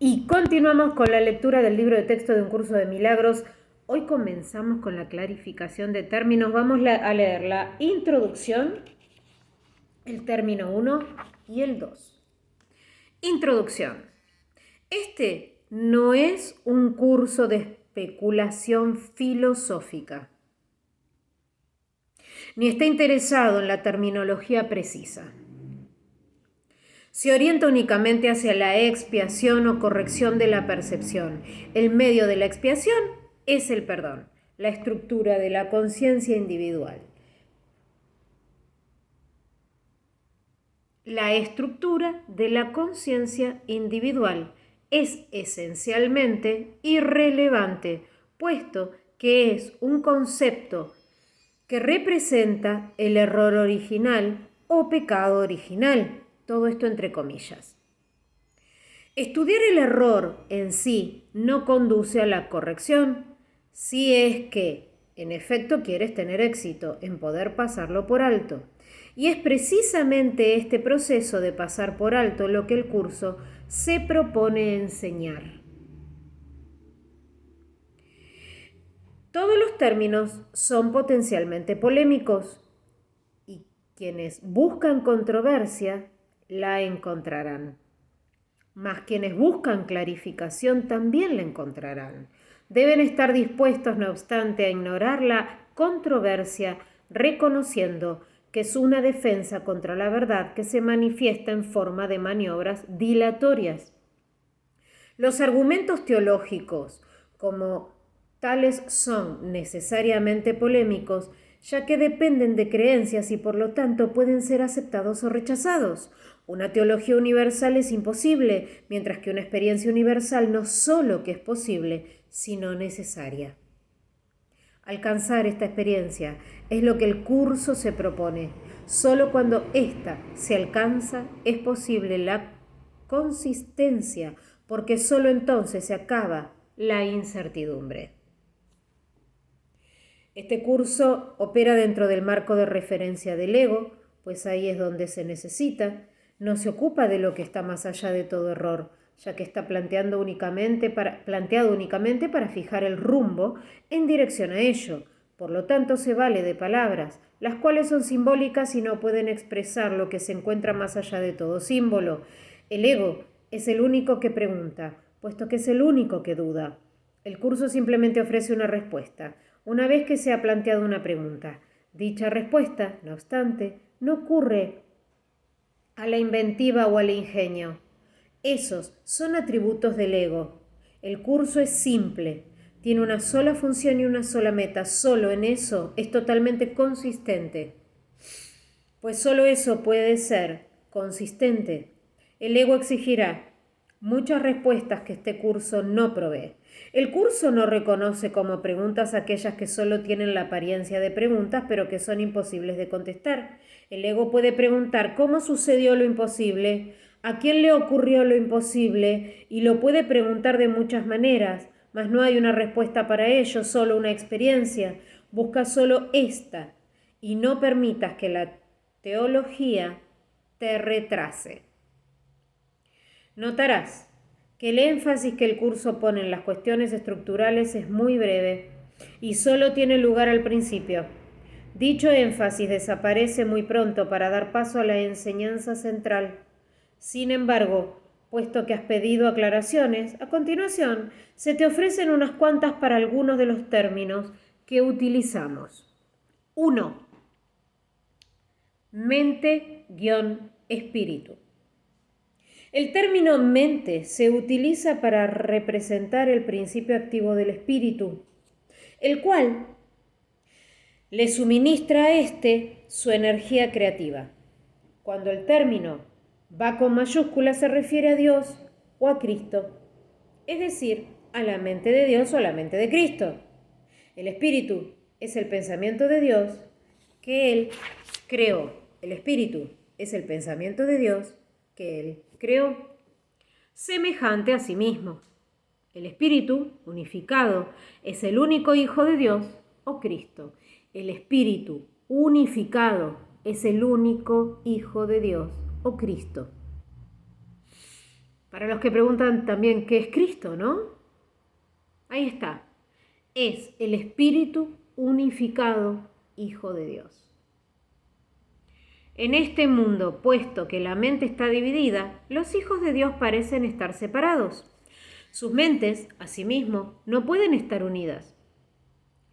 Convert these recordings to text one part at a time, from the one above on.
Y continuamos con la lectura del libro de texto de Un Curso de Milagros. Hoy comenzamos con la clarificación de términos. Vamos a leer la introducción, el término 1 y el 2. Introducción. Este no es un curso de especulación filosófica, ni está interesado en la terminología precisa. Se orienta únicamente hacia la expiación o corrección de la percepción. El medio de la expiación es el perdón, la estructura de la conciencia individual. La estructura de la conciencia individual es esencialmente irrelevante, puesto que es un concepto que representa el error original o pecado original. Todo esto entre comillas. Estudiar el error en sí no conduce a la corrección, si es que, en efecto, quieres tener éxito en poder pasarlo por alto. Y es precisamente este proceso de pasar por alto lo que el curso se propone enseñar. Todos los términos son potencialmente polémicos y quienes buscan controversia la encontrarán. Mas quienes buscan clarificación también la encontrarán. Deben estar dispuestos, no obstante, a ignorar la controversia, reconociendo que es una defensa contra la verdad que se manifiesta en forma de maniobras dilatorias. Los argumentos teológicos, como tales, son necesariamente polémicos, ya que dependen de creencias y por lo tanto pueden ser aceptados o rechazados. Una teología universal es imposible, mientras que una experiencia universal no solo que es posible, sino necesaria. Alcanzar esta experiencia es lo que el curso se propone. Solo cuando ésta se alcanza es posible la consistencia, porque solo entonces se acaba la incertidumbre. Este curso opera dentro del marco de referencia del ego, pues ahí es donde se necesita. No se ocupa de lo que está más allá de todo error, ya que está planteado únicamente para fijar el rumbo en dirección a ello. Por lo tanto, se vale de palabras, las cuales son simbólicas y no pueden expresar lo que se encuentra más allá de todo símbolo. El ego es el único que pregunta, puesto que es el único que duda. El curso simplemente ofrece una respuesta, una vez que se ha planteado una pregunta. Dicha respuesta, no obstante, no ocurre a la inventiva o al ingenio. Esos son atributos del ego. El curso es simple, tiene una sola función y una sola meta. Solo en eso es totalmente consistente. Pues solo eso puede ser consistente. El ego exigirá muchas respuestas que este curso no provee. El curso no reconoce como preguntas aquellas que solo tienen la apariencia de preguntas, pero que son imposibles de contestar. El ego puede preguntar cómo sucedió lo imposible, a quién le ocurrió lo imposible, y lo puede preguntar de muchas maneras, mas no hay una respuesta para ello, solo una experiencia. Busca solo esta, y no permitas que la teología te retrase. Notarás que el énfasis que el curso pone en las cuestiones estructurales es muy breve y solo tiene lugar al principio. Dicho énfasis desaparece muy pronto para dar paso a la enseñanza central. Sin embargo, puesto que has pedido aclaraciones, a continuación se te ofrecen unas cuantas para algunos de los términos que utilizamos. 1. Mente-espíritu. El término mente se utiliza para representar el principio activo del espíritu, el cual le suministra a éste su energía creativa. Cuando el término va con mayúscula se refiere a Dios o a Cristo, es decir, a la mente de Dios o a la mente de Cristo. El espíritu es el pensamiento de Dios que Él creó. El espíritu es el pensamiento de Dios que Él creó, semejante a sí mismo. El Espíritu, unificado, es el único Hijo de Dios o Cristo. El Espíritu, unificado, es el único Hijo de Dios o Cristo. Para los que preguntan también qué es Cristo, ¿no? Ahí está. Es el Espíritu unificado, Hijo de Dios. En este mundo, puesto que la mente está dividida, los hijos de Dios parecen estar separados. Sus mentes, asimismo, no pueden estar unidas.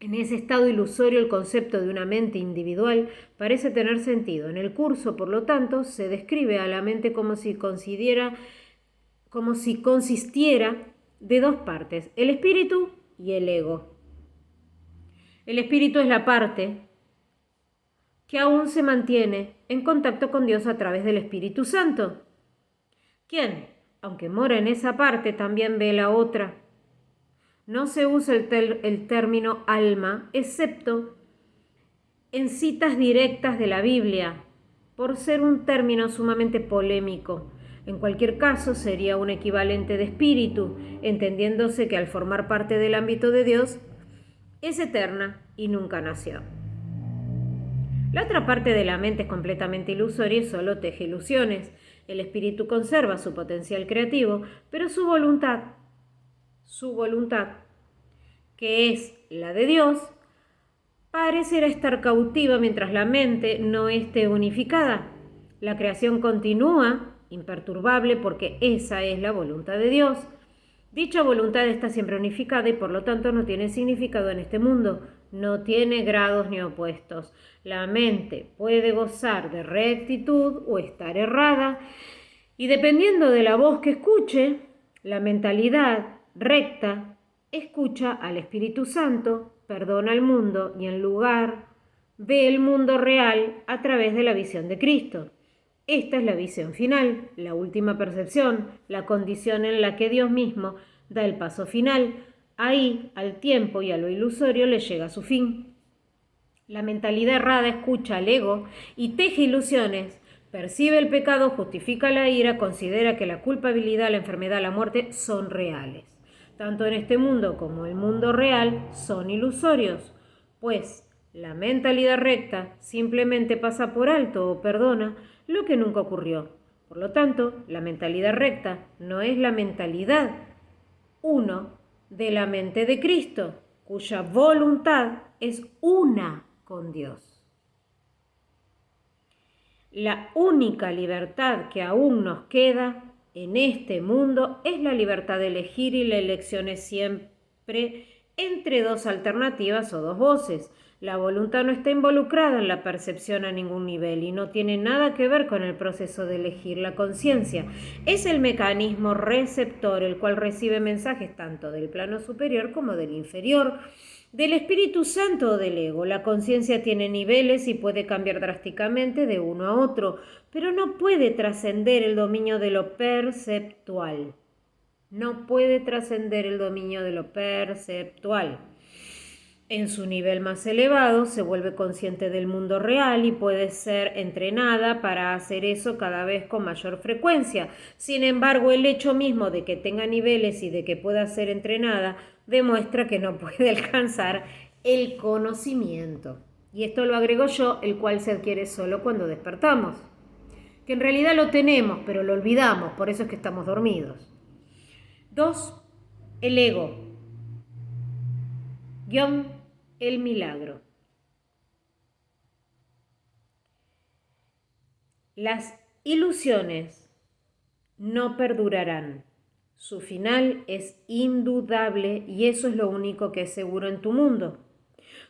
En ese estado ilusorio el concepto de una mente individual parece tener sentido. En el curso, por lo tanto, se describe a la mente como si consistiera de dos partes, el espíritu y el ego. El espíritu es la parte que aún se mantiene en contacto con Dios a través del Espíritu Santo, quien, aunque mora en esa parte, también ve la otra. No se usa el término alma, excepto en citas directas de la Biblia, por ser un término sumamente polémico. En cualquier caso, sería un equivalente de espíritu, entendiéndose que al formar parte del ámbito de Dios, es eterna y nunca nació. La otra parte de la mente es completamente ilusoria y solo teje ilusiones. El espíritu conserva su potencial creativo, pero su voluntad, que es la de Dios, parecerá estar cautiva mientras la mente no esté unificada. La creación continúa imperturbable porque esa es la voluntad de Dios. Dicha voluntad está siempre unificada y por lo tanto no tiene significado en este mundo, no tiene grados ni opuestos. La mente puede gozar de rectitud o estar errada y dependiendo de la voz que escuche, la mentalidad recta escucha al Espíritu Santo, perdona al mundo y en lugar ve el mundo real a través de la visión de Cristo. Esta es la visión final, la última percepción, la condición en la que Dios mismo da el paso final. Ahí, al tiempo y a lo ilusorio le llega su fin. La mentalidad errada escucha al ego y teje ilusiones, percibe el pecado, justifica la ira, considera que la culpabilidad, la enfermedad, la muerte son reales. Tanto en este mundo como el mundo real son ilusorios, pues la mentalidad recta simplemente pasa por alto o perdona lo que nunca ocurrió. Por lo tanto, la mentalidad recta no es la mentalidad de la mente de Cristo, cuya voluntad es una con Dios. La única libertad que aún nos queda en este mundo es la libertad de elegir y la elección es siempre entre dos alternativas o dos voces. La voluntad no está involucrada en la percepción a ningún nivel y no tiene nada que ver con el proceso de elegir. La conciencia es el mecanismo receptor, el cual recibe mensajes tanto del plano superior como del inferior, del Espíritu Santo o del ego. La conciencia tiene niveles y puede cambiar drásticamente de uno a otro, pero no puede trascender el dominio de lo perceptual. No puede trascender el dominio de lo perceptual. En su nivel más elevado se vuelve consciente del mundo real y puede ser entrenada para hacer eso cada vez con mayor frecuencia. Sin embargo, el hecho mismo de que tenga niveles y de que pueda ser entrenada demuestra que no puede alcanzar el conocimiento. Y esto lo agrego yo, el cual se adquiere solo cuando despertamos. Que en realidad lo tenemos, pero lo olvidamos, por eso es que estamos dormidos. 2. El ego. El milagro. Las ilusiones no perdurarán. Su final es indudable y eso es lo único que es seguro en tu mundo.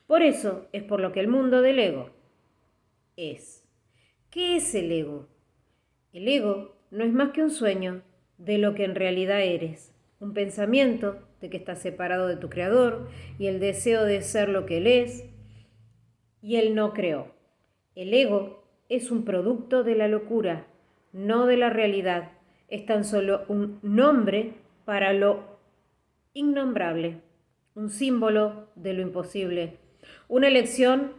Por eso es por lo que el mundo del ego es. ¿Qué es el ego? El ego no es más que un sueño de lo que en realidad eres. Un pensamiento de que estás separado de tu creador y el deseo de ser lo que él es y él no creó. El ego es un producto de la locura, no de la realidad. Es tan solo un nombre para lo innombrable, un símbolo de lo imposible, una elección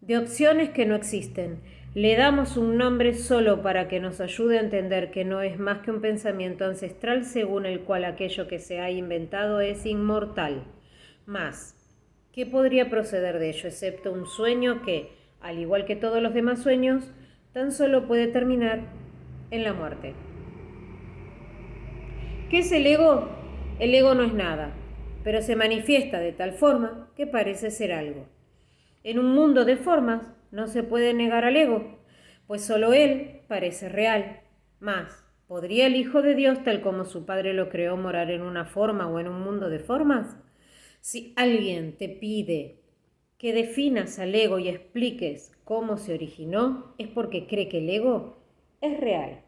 de opciones que no existen. Le damos un nombre solo para que nos ayude a entender que no es más que un pensamiento ancestral según el cual aquello que se ha inventado es inmortal. Mas, ¿qué podría proceder de ello excepto un sueño que, al igual que todos los demás sueños, tan solo puede terminar en la muerte? ¿Qué es el ego? El ego no es nada, pero se manifiesta de tal forma que parece ser algo. En un mundo de formas no se puede negar al ego, pues solo él parece real. Más, ¿podría el Hijo de Dios, tal como su Padre lo creó, morar en una forma o en un mundo de formas? Si alguien te pide que definas al ego y expliques cómo se originó, es porque cree que el ego es real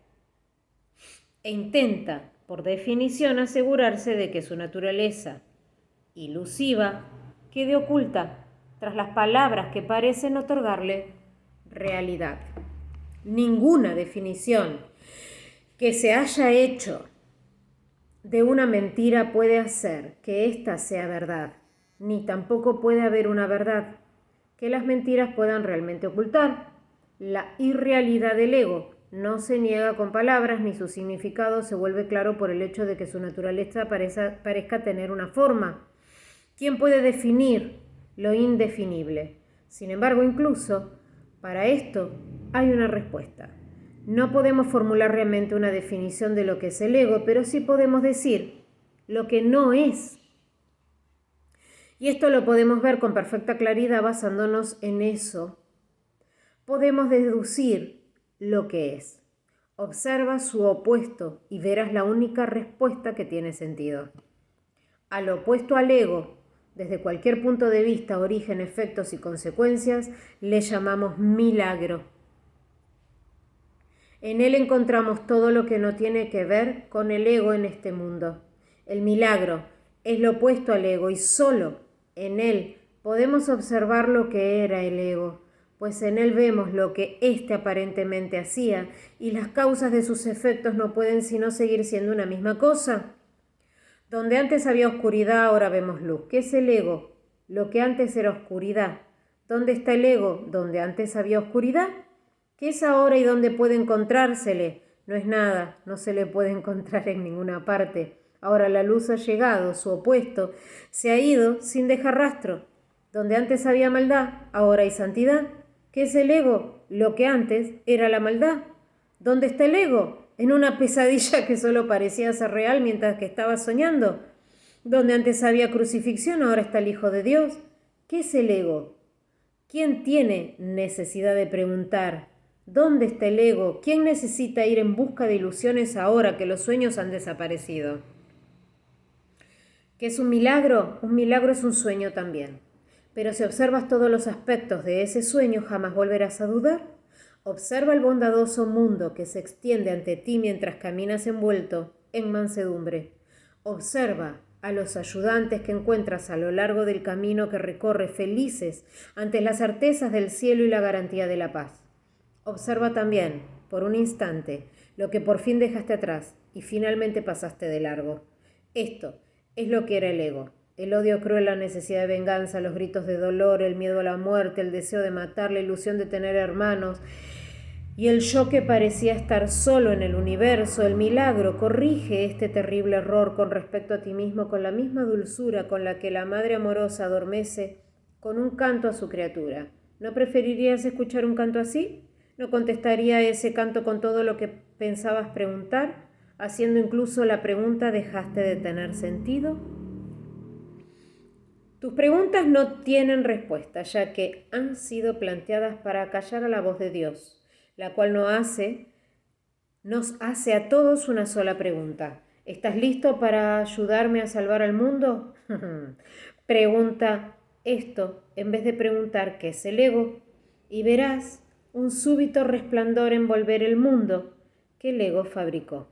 e intenta, por definición, asegurarse de que su naturaleza ilusiva quede oculta tras las palabras que parecen otorgarle realidad. Ninguna definición que se haya hecho de una mentira puede hacer que ésta sea verdad, ni tampoco puede haber una verdad que las mentiras puedan realmente ocultar. La irrealidad del ego no se niega con palabras, ni su significado se vuelve claro por el hecho de que su naturaleza parezca tener una forma. ¿Quién puede definir lo indefinible? Sin embargo, incluso para esto hay una respuesta. No podemos formular realmente una definición de lo que es el ego, pero sí podemos decir lo que no es. Y esto lo podemos ver con perfecta claridad basándonos en eso. Podemos deducir lo que es. Observa su opuesto y verás la única respuesta que tiene sentido. Al opuesto al ego, desde cualquier punto de vista, origen, efectos y consecuencias, le llamamos milagro. En él encontramos todo lo que no tiene que ver con el ego en este mundo. El milagro es lo opuesto al ego y solo en él podemos observar lo que era el ego, pues en él vemos lo que éste aparentemente hacía y las causas de sus efectos no pueden sino seguir siendo una misma cosa. Donde antes había oscuridad, ahora vemos luz. ¿Qué es el ego? Lo que antes era oscuridad. ¿Dónde está el ego? Donde antes había oscuridad. ¿Qué es ahora y dónde puede encontrársele? No es nada, no se le puede encontrar en ninguna parte. Ahora la luz ha llegado, su opuesto, se ha ido sin dejar rastro. Donde antes había maldad, ahora hay santidad. ¿Qué es el ego? Lo que antes era la maldad. ¿Dónde está el ego? En una pesadilla que solo parecía ser real mientras que estaba soñando. Donde antes había crucifixión, ahora está el Hijo de Dios. ¿Qué es el ego? ¿Quién tiene necesidad de preguntar? ¿Dónde está el ego? ¿Quién necesita ir en busca de ilusiones ahora que los sueños han desaparecido? ¿Qué es un milagro? Un milagro es un sueño también. Pero si observas todos los aspectos de ese sueño, jamás volverás a dudar. Observa el bondadoso mundo que se extiende ante ti mientras caminas envuelto en mansedumbre. Observa a los ayudantes que encuentras a lo largo del camino que recorre felices ante las certezas del cielo y la garantía de la paz. Observa también, por un instante, lo que por fin dejaste atrás y finalmente pasaste de largo. Esto es lo que era el ego. El odio cruel, la necesidad de venganza, los gritos de dolor, el miedo a la muerte, el deseo de matar, la ilusión de tener hermanos y el yo que parecía estar solo en el universo. El milagro corrige este terrible error con respecto a ti mismo con la misma dulzura con la que la madre amorosa adormece con un canto a su criatura. ¿No preferirías escuchar un canto así? ¿No contestaría ese canto con todo lo que pensabas preguntar, haciendo incluso la pregunta ¿dejaste de tener sentido? Tus preguntas no tienen respuesta, ya que han sido planteadas para acallar a la voz de Dios, la cual nos hace a todos una sola pregunta. ¿Estás listo para ayudarme a salvar al mundo? Pregunta esto en vez de preguntar qué es el ego, y verás un súbito resplandor envolver el mundo que el ego fabricó.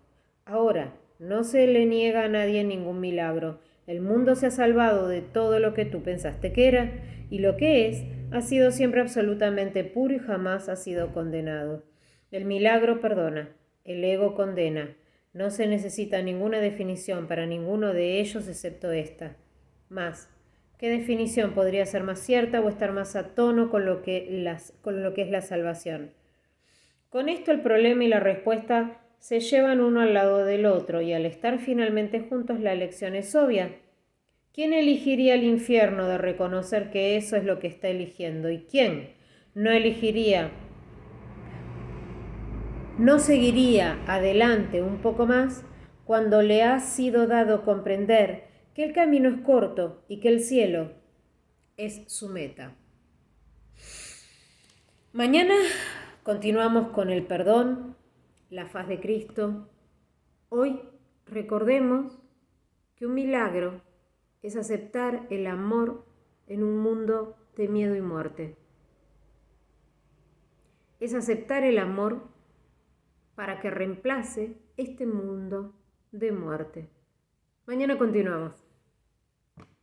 Ahora, no se le niega a nadie ningún milagro. El mundo se ha salvado de todo lo que tú pensaste que era, y lo que es ha sido siempre absolutamente puro y jamás ha sido condenado. El milagro perdona, el ego condena. No se necesita ninguna definición para ninguno de ellos excepto esta. Más, ¿qué definición podría ser más cierta o estar más a tono con lo que es la salvación? Con esto el problema y la respuesta se llevan uno al lado del otro y al estar finalmente juntos la elección es obvia. ¿Quién elegiría el infierno de reconocer que eso es lo que está eligiendo? ¿Y quién no seguiría adelante un poco más cuando le ha sido dado comprender que el camino es corto y que el cielo es su meta. Mañana continuamos con el perdón, la faz de Cristo. Hoy recordemos que un milagro es aceptar el amor en un mundo de miedo y muerte. Es aceptar el amor para que reemplace este mundo de muerte. Mañana continuamos.